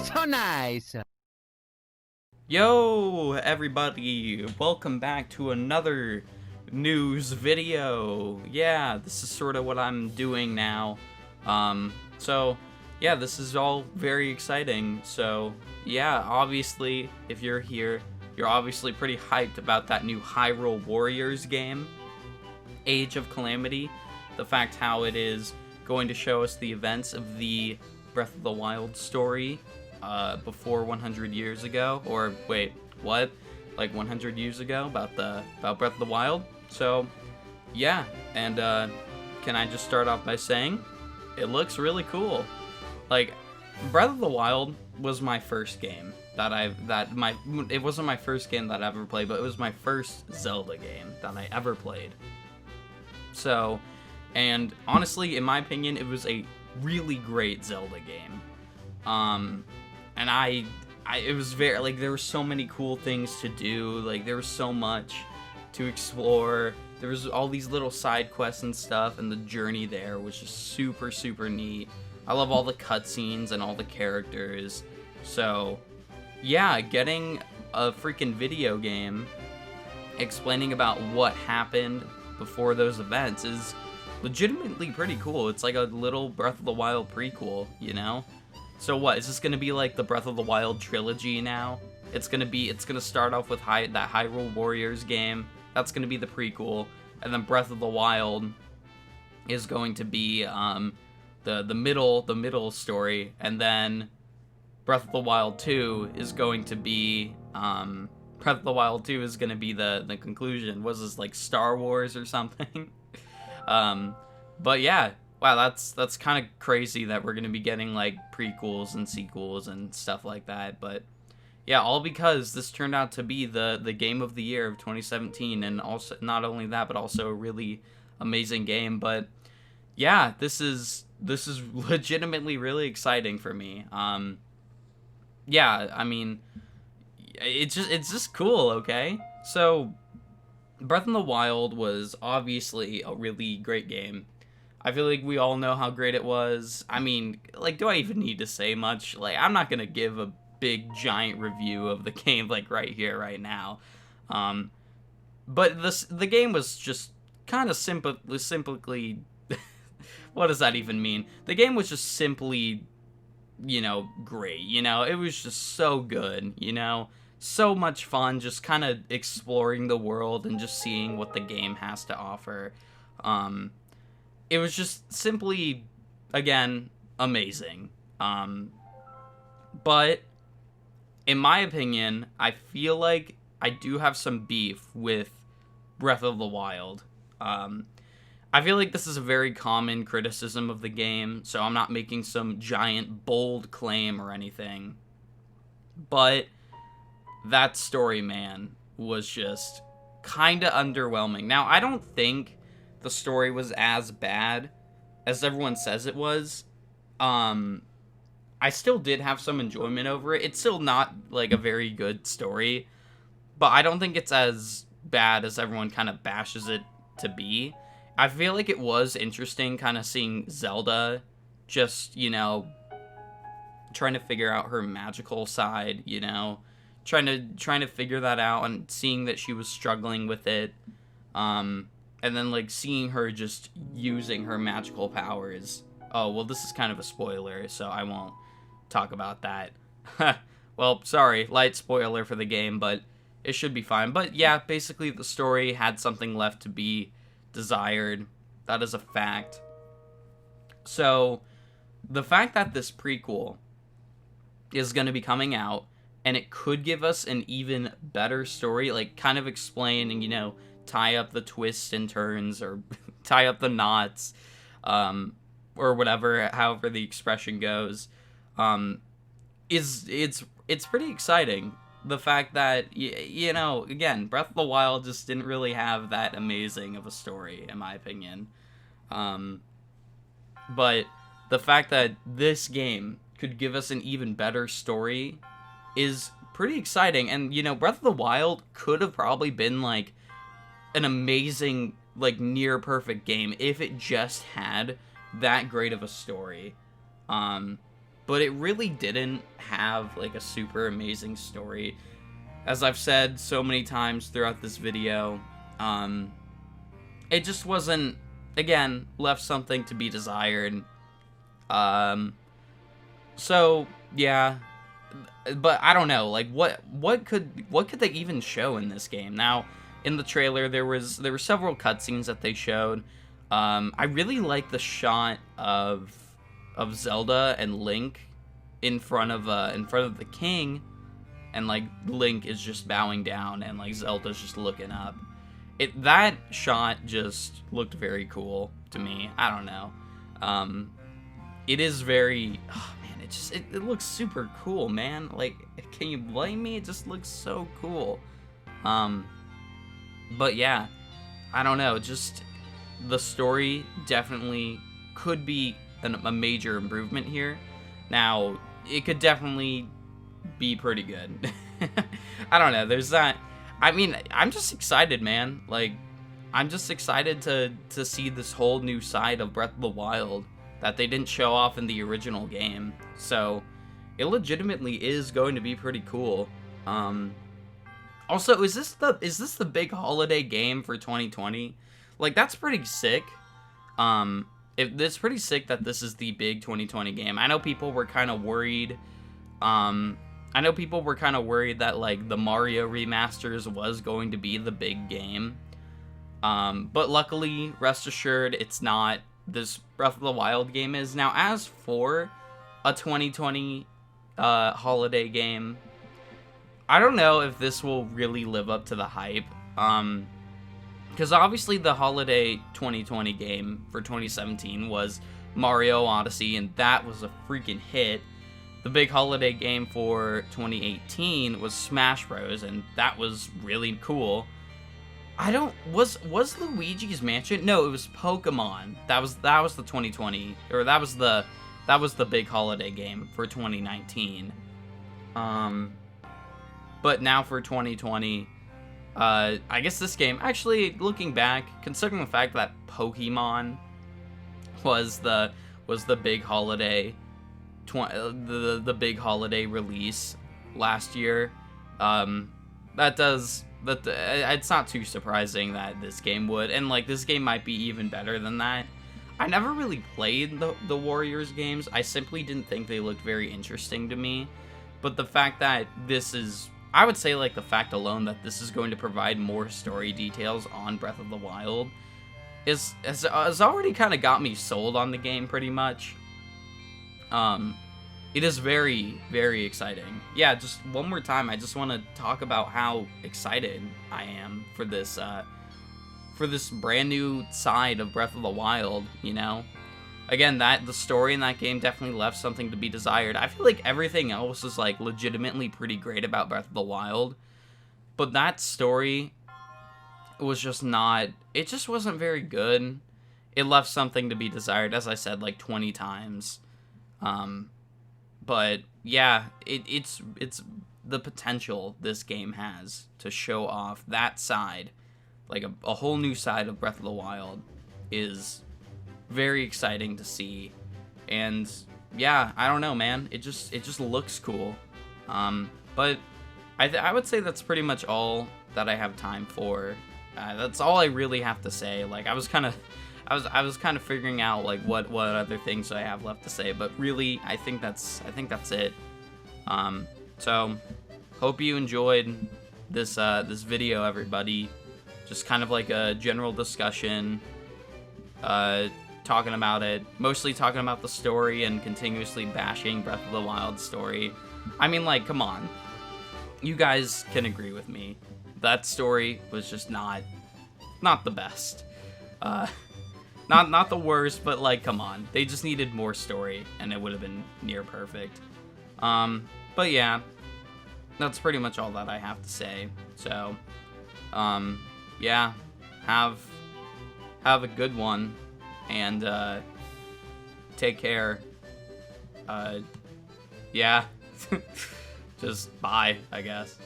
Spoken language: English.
So nice. Yo, everybody, welcome back to another news video. Yeah, this is sort of what I'm doing now. So, yeah, this is all very exciting. So, yeah, obviously, if you're here, you're obviously pretty hyped about that new Hyrule Warriors game, Age of Calamity. The fact how it is going to show us the events of the Breath of the Wild story before 100 years ago, or wait, what? Like 100 years ago about Breath of the Wild. So, yeah, and can I just start off by saying it looks really cool. Like Breath of the Wild was my first game it wasn't my first game that I ever played, but it was my first Zelda game that I ever played. So, and honestly, in my opinion, it was a really great Zelda game. And it was very, like, there were so many cool things to do. Like, there was so much to explore. There was all these little side quests and stuff, and the journey there was just super, super neat. I love all the cutscenes and all the characters. So, yeah, getting a freaking video game explaining about what happened before those events is legitimately pretty cool. It's like a little Breath of the Wild prequel, you know? So what, is this gonna be like the Breath of the Wild trilogy now? It's gonna start off with that Hyrule Warriors game. That's gonna be the prequel, and then Breath of the Wild is going to be the middle story, and then Breath of the Wild 2 is going to be Breath of the Wild 2 is gonna be the conclusion. Was this like Star Wars or something? But yeah, wow, that's kind of crazy that we're gonna be getting like prequels and sequels and stuff like that. But yeah, all because this turned out to be the game of the year of 2017, and also not only that, but also a really amazing game. But yeah, this is legitimately really exciting for me. Yeah, I mean, it's just cool. Okay, so Breath of the Wild was obviously a really great game. I feel like we all know how great it was. I mean, like, do I even need to say much? Like, I'm not gonna give a big giant review of the game like right here, right now. But the game was just kind of simply. What does that even mean? The game was just simply, great. It was just so good. So much fun, just kind of exploring the world and just seeing what the game has to offer. It was just simply, again, amazing. But in my opinion, I feel like I do have some beef with Breath of the Wild. I feel like this is a very common criticism of the game, so I'm not making some giant, bold claim or anything. But that story, man, was just kind of underwhelming. Now, I don't think the story was as bad as everyone says it was. I still did have some enjoyment over it. It's still not, like, a very good story, but I don't think it's as bad as everyone kind of bashes it to be. I feel like it was interesting kind of seeing Zelda just, trying to figure out her magical side, trying to figure that out and seeing that she was struggling with it. And then, like, seeing her just using her magical powers. Oh, well, this is kind of a spoiler, so I won't talk about that. Well, sorry, light spoiler for the game, but it should be fine. But yeah, basically the story had something left to be desired. That is a fact. So, the fact that this prequel is going to be coming out, and it could give us an even better story, like, kind of explain and, tie up the twists and turns, or tie up the knots, or whatever, however the expression goes, it's pretty exciting. The fact that, again, Breath of the Wild just didn't really have that amazing of a story, in my opinion. But the fact that this game could give us an even better story is pretty exciting. And, Breath of the Wild could have probably been, like, an amazing, like, near perfect game if it just had that great of a story. but it really didn't have like a super amazing story. As I've said so many times throughout this video, it just wasn't, again, left something to be desired. So yeah, but I don't know, like what could they even show in this game? Now, in the trailer there were several cutscenes that they showed. I really like the shot of Zelda and Link in front of the king, and like Link is just bowing down and like Zelda's just looking up. That shot just looked very cool to me. I don't know. It is very, oh man, it looks super cool, man. Like, can you blame me? It just looks so cool. But yeah, I don't know, just the story definitely could be a major improvement here. Now, it could definitely be pretty good. I don't know, there's that. I mean, I'm just excited, man. Like, I'm just excited to see this whole new side of Breath of the Wild that they didn't show off in the original game. So, it legitimately is going to be pretty cool. Also, is this the big holiday game for 2020? Like, that's pretty sick. It's pretty sick that this is the big 2020 game. I know people were kind of worried. That, like, the Mario remasters was going to be the big game. But luckily, rest assured, it's not. This Breath of the Wild game is. Now, as for a 2020 holiday game, I don't know if this will really live up to the hype. Because obviously the holiday 2020 game for 2017 was Mario Odyssey, and that was a freaking hit. The big holiday game for 2018 was Smash Bros, and that was really cool. Was Luigi's Mansion? No, it was Pokemon. That was the 2020, or that was the big holiday game for 2019. But now for 2020, I guess this game, actually, looking back, considering the fact that Pokemon was the big holiday, the big holiday release last year, it's not too surprising that this game would, and like this game might be even better than that. I never really played the Warriors games. I simply didn't think they looked very interesting to me. But the fact that this is, I would say, like, the fact alone that this is going to provide more story details on Breath of the Wild has already kind of got me sold on the game, pretty much. It is very, very exciting. Yeah, just one more time, I just want to talk about how excited I am for this brand new side of Breath of the Wild, you know? Again, the story in that game definitely left something to be desired. I feel like everything else is, like, legitimately pretty great about Breath of the Wild, but that story was just not, it just wasn't very good. It left something to be desired, as I said, like, 20 times. But yeah, it's the potential this game has to show off that side, like a whole new side of Breath of the Wild, is very exciting to see. And yeah, I don't know, man, it just looks cool. But I would say that's pretty much all that I have time for. That's all I really have to say. Like, I was kind of figuring out, like, what other things I have left to say, but really, I think that's it. So hope you enjoyed this video, everybody. Just kind of like a general discussion, talking about it, mostly talking about the story and continuously bashing Breath of the Wild story. I mean, like, come on, you guys can agree with me. That story was just not the best. Not the worst, but, like, come on. They just needed more story, and it would have been near perfect. But yeah, that's pretty much all that I have to say. So, yeah, have a good one, and, take care. Yeah, just bye, I guess.